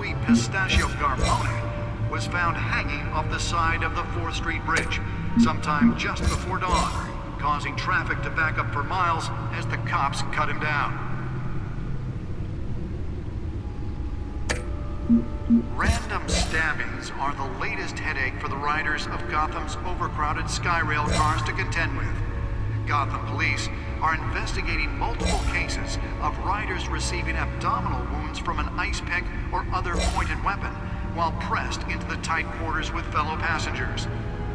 Tony Pistachio Garmone was found hanging off the side of the 4th Street Bridge sometime just before dawn, causing traffic to back up for miles as the cops cut him down. Random stabbings are the latest headache for the riders of Gotham's overcrowded Skyrail cars to contend with. Gotham police are investigating multiple cases of riders receiving abdominal wounds from an ice pick or other pointed weapon while pressed into the tight quarters with fellow passengers.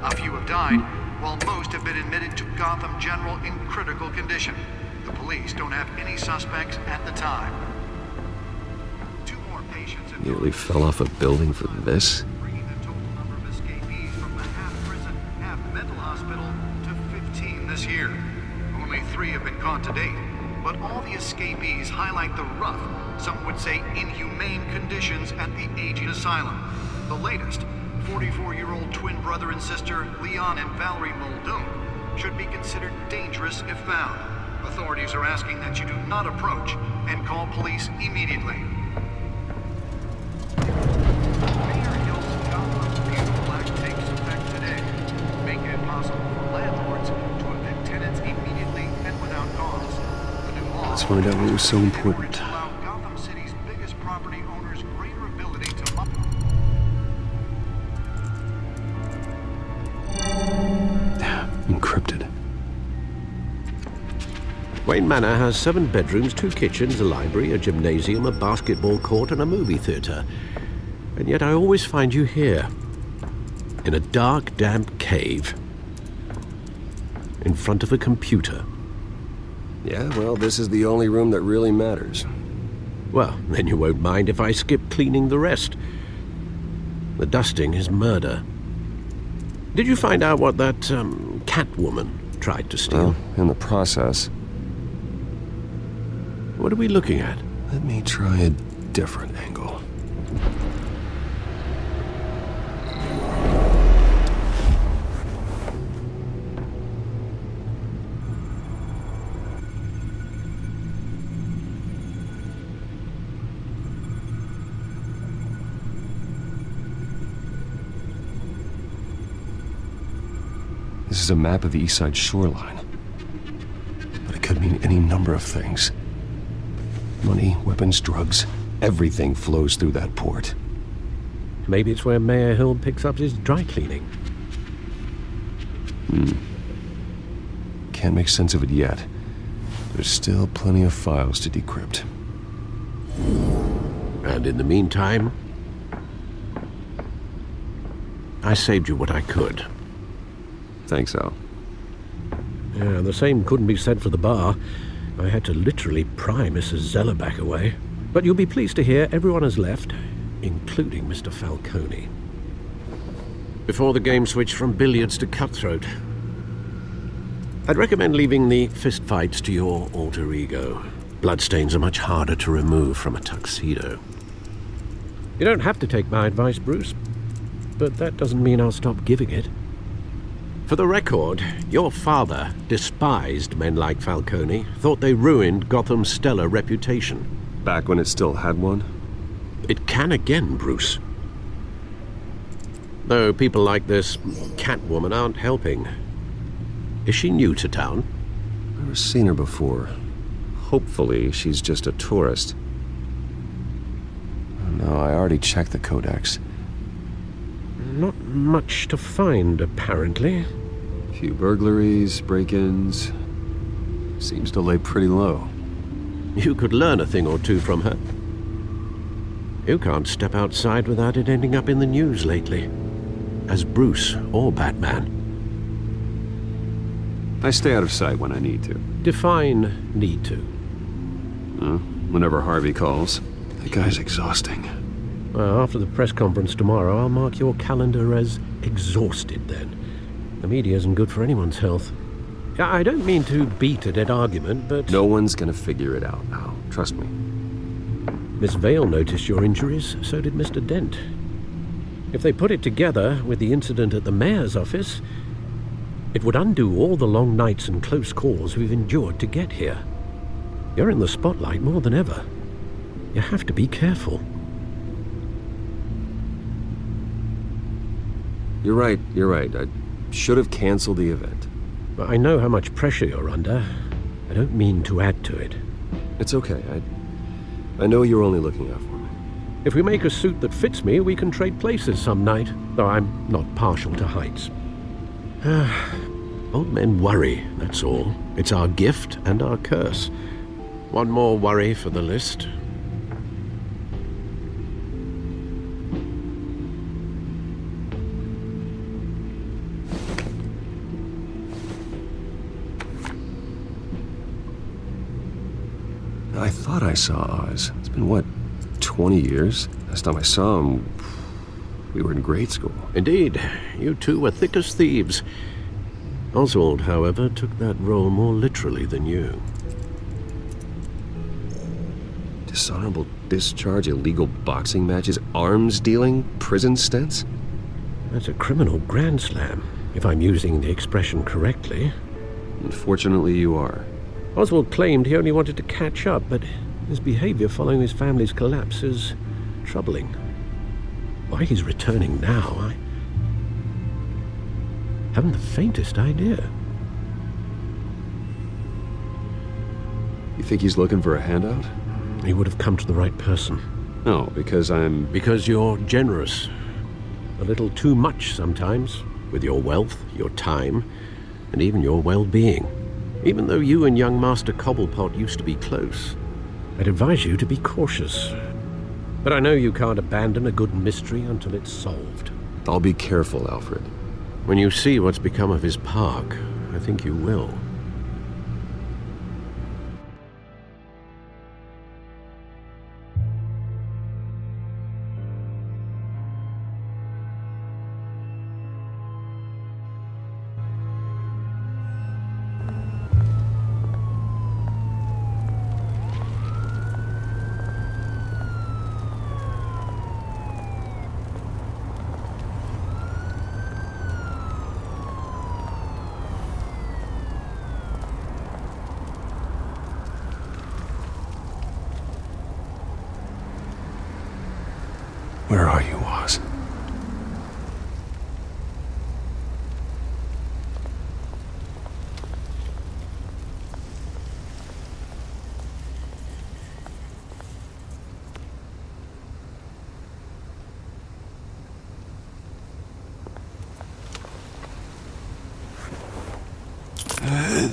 A few have died, while most have been admitted to Gotham General in critical condition. The police don't have any suspects at the time. Nearly fell off a building for this? Bringing the total number of escapees from the half-prison, half-mental hospital to 15 this year. Only 3 have been caught to date, but all the escapees highlight the rough, some would say inhumane conditions at the aging asylum. The latest, 44-year-old twin brother and sister Leon and Valerie Muldoon, should be considered dangerous if found. Authorities are asking that you do not approach and call police immediately. Mayor Hill's Gotham Beautiful Act takes effect today, making it possible for landlords to evict tenants immediately and without cause. The new law Let's find out what was so important. allow Gotham City's biggest property owners greater ability to Encrypted. Wayne Manor has 7 bedrooms, 2 kitchens, a library, a gymnasium, a basketball court, and a movie theatre. And yet I always find you here, in a dark, damp cave, in front of a computer. Yeah, well, this is the only room that really matters. Well, then you won't mind if I skip cleaning the rest. The dusting is murder. Did you find out what that, Catwoman tried to steal? Well, in the process. What are we looking at? Let me try a different angle. This is a map of the East Side shoreline. But it could mean any number of things. Money, weapons, drugs, everything flows through that port. Maybe it's where Mayor Hill picks up his dry cleaning. Can't make sense of it yet. There's still plenty of files to decrypt. And in the meantime, I saved you what I could. Thanks, Al. Yeah, the same couldn't be said for the bar. I had to literally pry Mrs. Zellerback away. But you'll be pleased to hear everyone has left, including Mr. Falcone. Before the game switched from billiards to cutthroat. I'd recommend leaving the fistfights to your alter ego. Bloodstains are much harder to remove from a tuxedo. You don't have to take my advice, Bruce, but that doesn't mean I'll stop giving it. For the record, your father despised men like Falcone, thought they ruined Gotham's stellar reputation. Back when it still had one? It can again, Bruce. Though people like this Catwoman aren't helping. Is she new to town? Never seen her before. Hopefully, she's just a tourist. No, I already checked the codex. Not much to find, apparently. A few burglaries, break-ins. Seems to lay pretty low. You could learn a thing or two from her. You can't step outside without it ending up in the news lately. As Bruce or Batman. I stay out of sight when I need to. Define need to. Whenever Harvey calls. That guy's exhausting. Well, after the press conference tomorrow, I'll mark your calendar as exhausted then. The media isn't good for anyone's health. I don't mean to beat a dead argument, but... No one's gonna figure it out, Al. Trust me. Miss Vale noticed your injuries, so did Mr. Dent. If they put it together with the incident at the mayor's office, it would undo all the long nights and close calls we've endured to get here. You're in the spotlight more than ever. You have to be careful. You're right. I should have canceled the event. But I know how much pressure you're under. I don't mean to add to it. It's okay. I know you're only looking out for me. If we make a suit that fits me, we can trade places some night, though I'm not partial to heights. Old men worry, that's all. It's our gift and our curse. One more worry for the list. I thought I saw Oz. It's been, what, 20 years? Last time I saw him, we were in grade school. Indeed, you two were thick as thieves. Oswald, however, took that role more literally than you. Dishonorable discharge, illegal boxing matches, arms dealing, prison stints? That's a criminal grand slam, if I'm using the expression correctly. Unfortunately, you are. Oswald claimed he only wanted to catch up, but his behavior following his family's collapse is troubling. Why he's returning now, I haven't the faintest idea. You think he's looking for a handout? He would have come to the right person. No, because I'm... Because you're generous. A little too much sometimes, with your wealth, your time, and even your well-being. Even though you and young Master Cobblepot used to be close, I'd advise you to be cautious. But I know you can't abandon a good mystery until it's solved. I'll be careful, Alfred. When you see what's become of his park, I think you will. Where are you, Oz?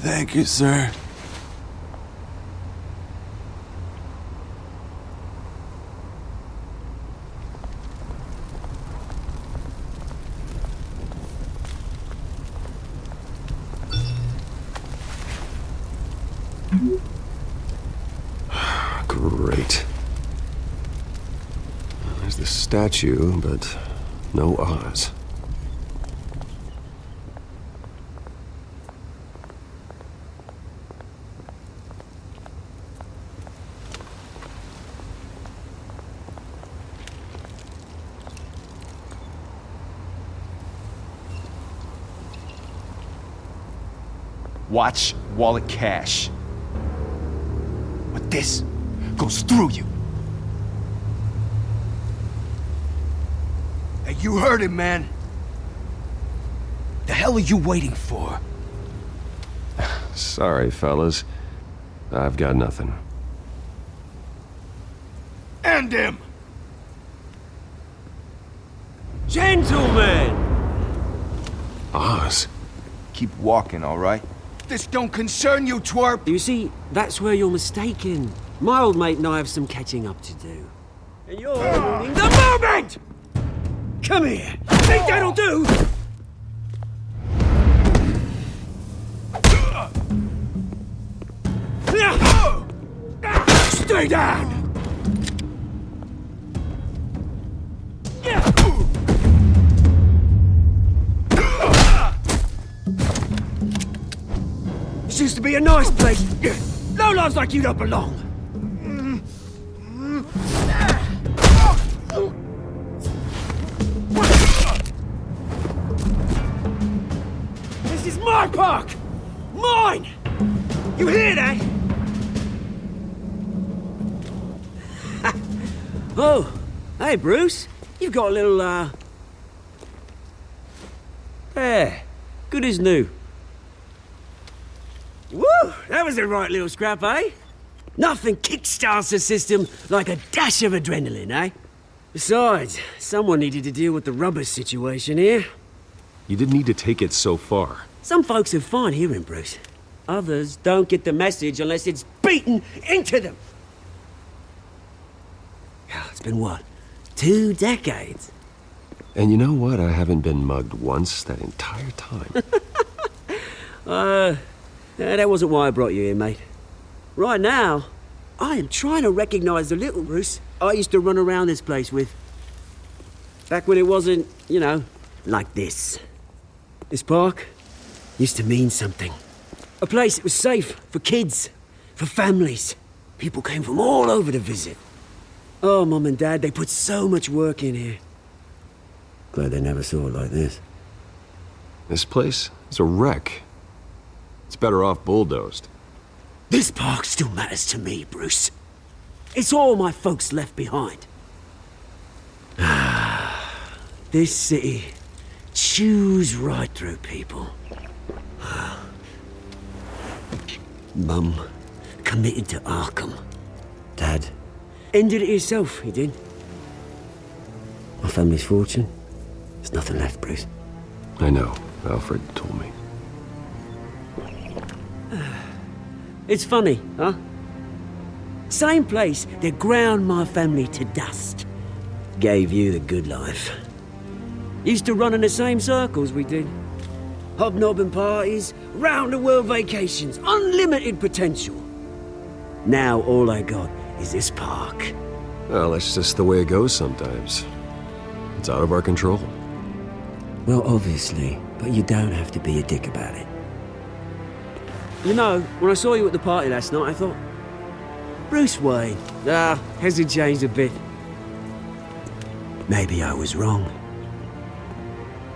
Thank you, sir. Great. There's the statue, but no Oz. Watch wallet cash. But this goes through you. Hey, you heard him, man. The hell are you waiting for? Sorry, fellas. I've got nothing. End him! Gentlemen! Oz? Keep walking, all right? This don't concern you, twerp! You see, that's where you're mistaken. My old mate and I have some catching up to do. And you're ruining the moment! Come here! Think that'll do? Stay down! This used to be a nice place. Lowlifes like you don't belong. This is my park! Mine! You hear that? Oh, hey Bruce. You've got a little, There. Good as new. Woo! That was a right little scrap, eh? Nothing kickstarts the system like a dash of adrenaline, eh? Besides, someone needed to deal with the rubber situation here. You didn't need to take it so far. Some folks are fine hearing, Bruce. Others don't get the message unless it's beaten into them. Yeah, it's been what? 2 decades? And you know what? I haven't been mugged once that entire time. That wasn't why I brought you here, mate. Right now, I am trying to recognize the little Bruce I used to run around this place with. Back when it wasn't, you know, like this. This park used to mean something. A place that was safe for kids, for families. People came from all over to visit. Oh, Mum and Dad, they put so much work in here. Glad they never saw it like this. This place is a wreck. It's better off bulldozed. This park still matters to me, Bruce. It's all my folks left behind. This city chews right through people. Mum committed to Arkham. Dad ended it himself, he did. My family's fortune, there's nothing left, Bruce. I know. Alfred told me. It's funny, huh? Same place that ground my family to dust. Gave you the good life. Used to run in the same circles we did. Hobnobbing parties, round-the-world vacations, unlimited potential. Now all I got is this park. Well, that's just the way it goes sometimes. It's out of our control. Well, obviously, but you don't have to be a dick about it. You know, when I saw you at the party last night, I thought, Bruce Wayne. Has he changed a bit? Maybe I was wrong.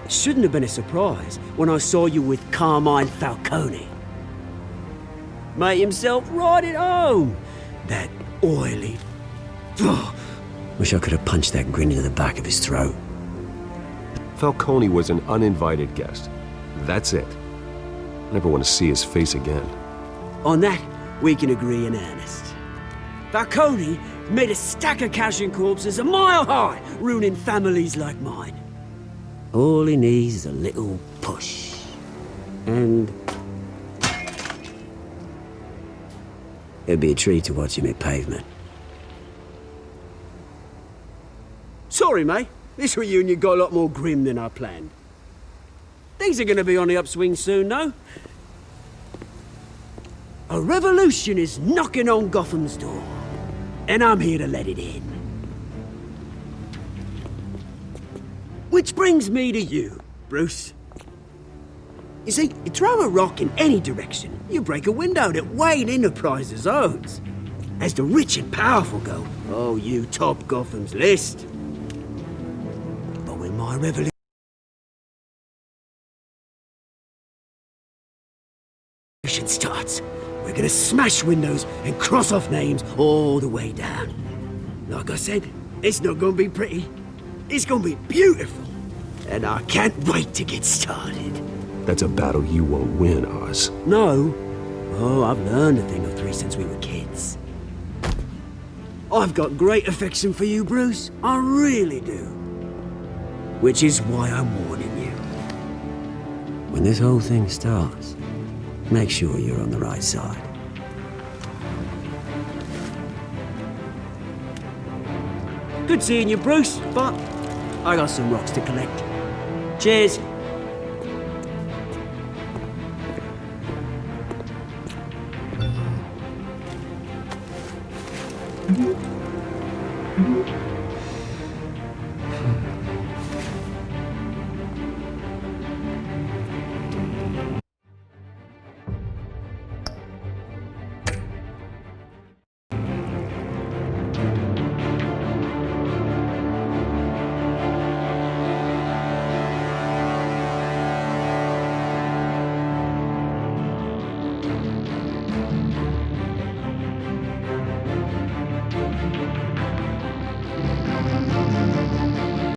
It shouldn't have been a surprise when I saw you with Carmine Falcone. Made himself right at home. That oily... Wish I could have punched that grin into the back of his throat. Falcone was an uninvited guest. That's it. I never want to see his face again. On that, we can agree in earnest. Falcone made a stack of cash and corpses a mile high, ruining families like mine. All he needs is a little push. And... it'd be a treat to watch him hit pavement. Sorry, mate. This reunion got a lot more grim than I planned. Things are gonna be on the upswing soon, though. A revolution is knocking on Gotham's door, and I'm here to let it in. Which brings me to you, Bruce. You see, you throw a rock in any direction, you break a window that Wayne Enterprises owns. As the rich and powerful go, oh, you top Gotham's list. But when my revolution starts, we're gonna smash windows and cross off names all the way down. Like I said, it's not gonna be pretty. It's gonna be beautiful. And I can't wait to get started. That's a battle you won't win, Oz. No. Oh, I've learned a thing or three since we were kids. I've got great affection for you, Bruce. I really do. Which is why I'm warning you. When this whole thing starts, make sure you're on the right side. Good seeing you, Bruce, but I got some rocks to collect. Cheers.